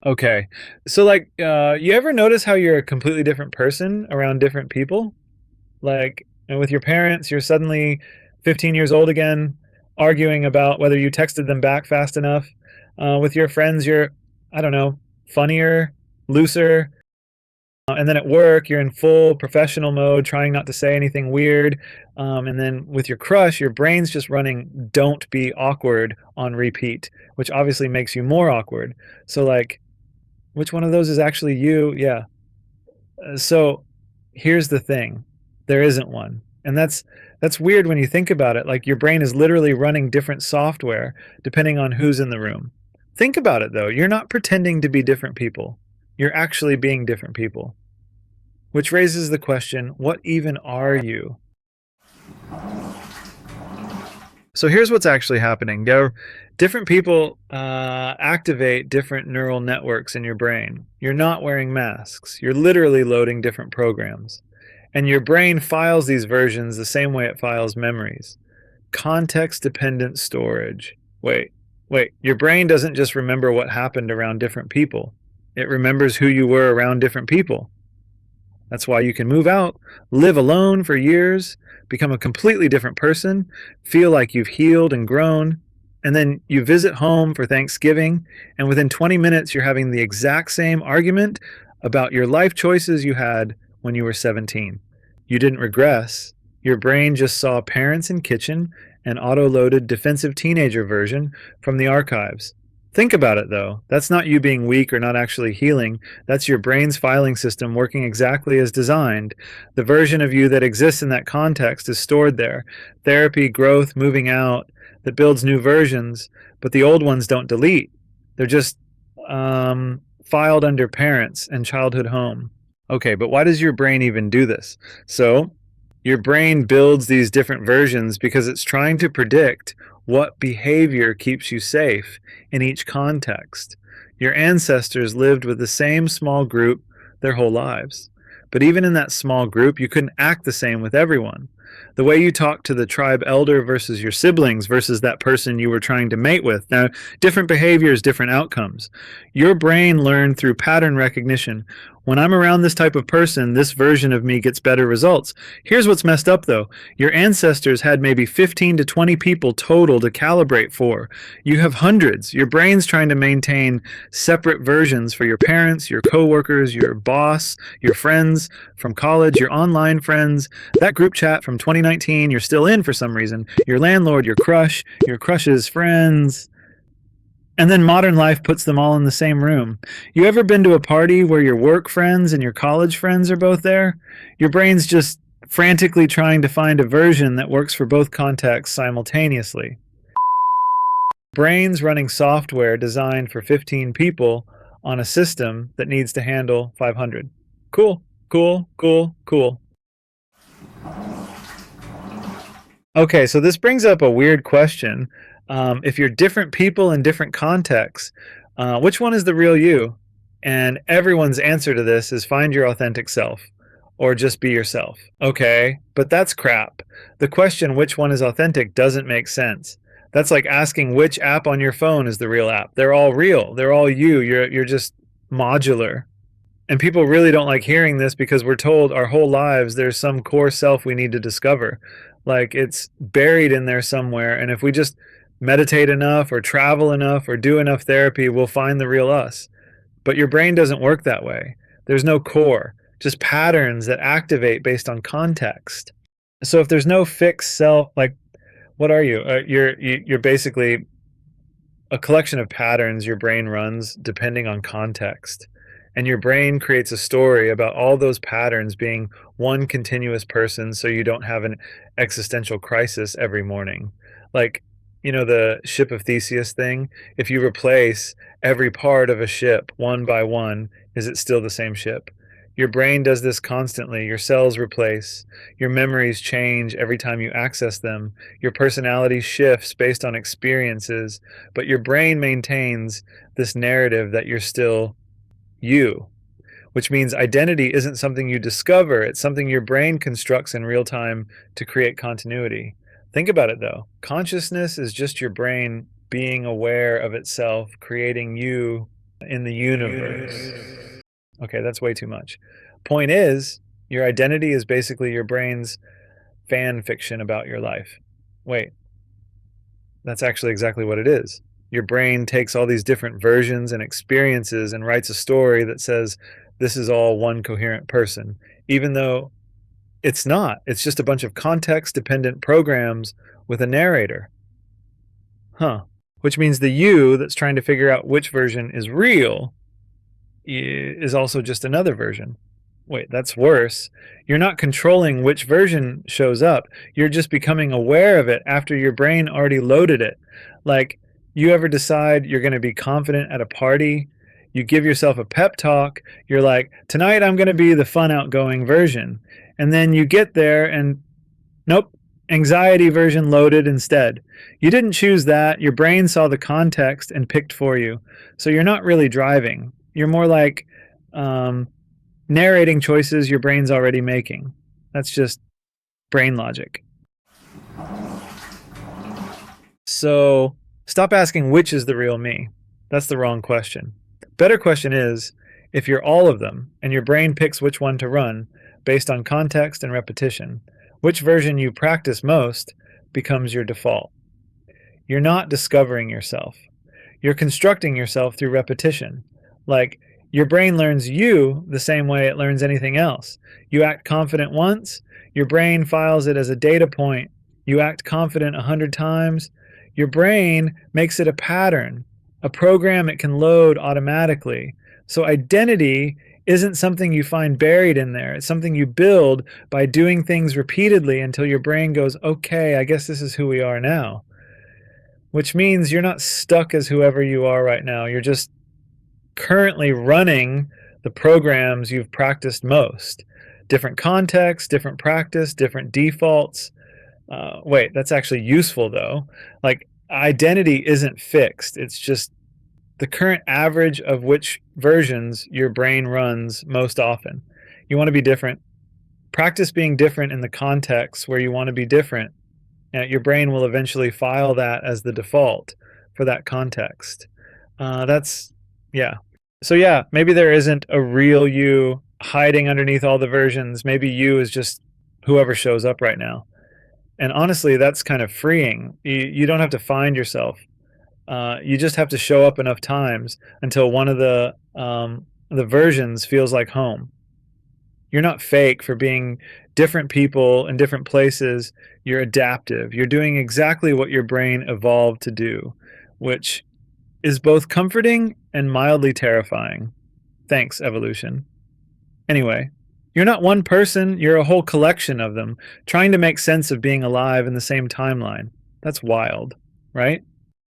Okay. So, you ever notice how you're a completely different person around different people? With your parents, you're suddenly 15 years old again, arguing about whether you texted them back fast enough. With your friends, you're, I don't know, funnier, looser. And then at work, you're in full professional mode, trying not to say anything weird. And then with your crush, your brain's just running "Don't be awkward" on repeat, which obviously makes you more awkward. So, which one of those is actually you? Yeah. So here's the thing. There isn't one. And that's weird when you think about it. Like your brain is literally running different software depending on who's in the room. Think about it though. You're not pretending to be different people. You're actually being different people. Which raises the question, what even are you? So here's what's actually happening. Different people activate different neural networks in your brain. You're not wearing masks. You're literally loading different programs. And your brain files these versions the same way it files memories. Context dependent storage. Wait. Your brain doesn't just remember what happened around different people, it remembers who you were around different people. That's why you can move out, live alone for years, become a completely different person, feel like you've healed and grown, and then you visit home for Thanksgiving, and within 20 minutes, you're having the exact same argument about your life choices you had when you were 17. You didn't regress. Your brain just saw parents in kitchen and auto loaded defensive teenager version from the archives. Think about it though. That's not you being weak or not actually healing. That's your brain's filing system working exactly as designed. The version of you that exists in that context is stored there. Therapy, growth, moving out, that builds new versions, but the old ones don't delete. They're just filed under parents and childhood home. Okay, but why does your brain even do this? So, your brain builds these different versions because it's trying to predict what behavior keeps you safe in each context. Your ancestors lived with the same small group their whole lives. But even in that small group, you couldn't act the same with everyone. The way you talk to the tribe elder versus your siblings versus that person you were trying to mate with. Now, different behaviors, different outcomes. Your brain learned through pattern recognition. When I'm around this type of person, this version of me gets better results. Here's what's messed up though. Your ancestors had maybe 15 to 20 people total to calibrate for. You have hundreds. Your brain's trying to maintain separate versions for your parents, your coworkers, your boss, your friends from college, your online friends, that group chat from 2019 you're still in for some reason, your landlord, your crush, your crush's friends. And then modern life puts them all in the same room. You ever been to a party where your work friends and your college friends are both there? Your brain's just frantically trying to find a version that works for both contexts simultaneously. Brain's running software designed for 15 people on a system that needs to handle 500. Cool, cool, cool, cool. Okay, so this brings up a weird question. If you're different people in different contexts, which one is the real you? And everyone's answer to this is find your authentic self or just be yourself. Okay, but that's crap. The question, which one is authentic, doesn't make sense. That's like asking which app on your phone is the real app. They're all real. They're all you. You're just modular. And people really don't like hearing this because we're told our whole lives there's some core self we need to discover. Like it's buried in there somewhere. And if we just meditate enough or travel enough or do enough therapy, we'll find the real us. But your brain doesn't work that way. There's no core, just patterns that activate based on context. So if there's no fixed self, like what are you? You're basically a collection of patterns your brain runs depending on context. And your brain creates a story about all those patterns being one continuous person so you don't have an existential crisis every morning. Like, the ship of Theseus thing? If you replace every part of a ship one by one, is it still the same ship? Your brain does this constantly. Your cells replace. Your memories change every time you access them. Your personality shifts based on experiences, but your brain maintains this narrative that you're still you, which means identity isn't something you discover, it's something your brain constructs in real time to create continuity. Think about it though. Consciousness is just your brain being aware of itself, creating you in the universe. Okay, that's way too much. Point is, your identity is basically your brain's fan fiction about your life. Wait, that's actually exactly what it is. Your brain takes all these different versions and experiences and writes a story that says this is all one coherent person, even though it's not. It's just a bunch of context dependent programs with a narrator. Huh. Which means the you that's trying to figure out which version is real is also just another version. Wait, that's worse. You're not controlling which version shows up. You're just becoming aware of it after your brain already loaded it. Like, you ever decide you're going to be confident at a party? You give yourself a pep talk. You're like, tonight I'm going to be the fun, outgoing version. And then you get there and nope, anxiety version loaded instead. You didn't choose that. Your brain saw the context and picked for you. So you're not really driving. You're more like narrating choices your brain's already making. That's just brain logic. So stop asking which is the real me. That's the wrong question. Better question is, if you're all of them and your brain picks which one to run based on context and repetition, which version you practice most becomes your default. You're not discovering yourself. You're constructing yourself through repetition. Like, your brain learns you the same way it learns anything else. You act confident once, your brain files it as a data point. You act confident 100 times, your brain makes it a pattern, a program it can load automatically. So identity isn't something you find buried in there. It's something you build by doing things repeatedly until your brain goes, okay, I guess this is who we are now. Which means you're not stuck as whoever you are right now. You're just currently running the programs you've practiced most. Different context, different practice, different defaults. Wait, that's actually useful though. Like, identity isn't fixed. It's just the current average of which versions your brain runs most often. You want to be different. Practice being different in the context where you want to be different. And your brain will eventually file that as the default for that context. Yeah. So yeah, maybe there isn't a real you hiding underneath all the versions. Maybe you is just whoever shows up right now. And honestly, that's kind of freeing. You don't have to find yourself. You just have to show up enough times until one of the versions feels like home. You're not fake for being different people in different places. You're adaptive. You're doing exactly what your brain evolved to do, which is both comforting and mildly terrifying. Thanks, evolution. Anyway, you're not one person, you're a whole collection of them, trying to make sense of being alive in the same timeline. That's wild, right?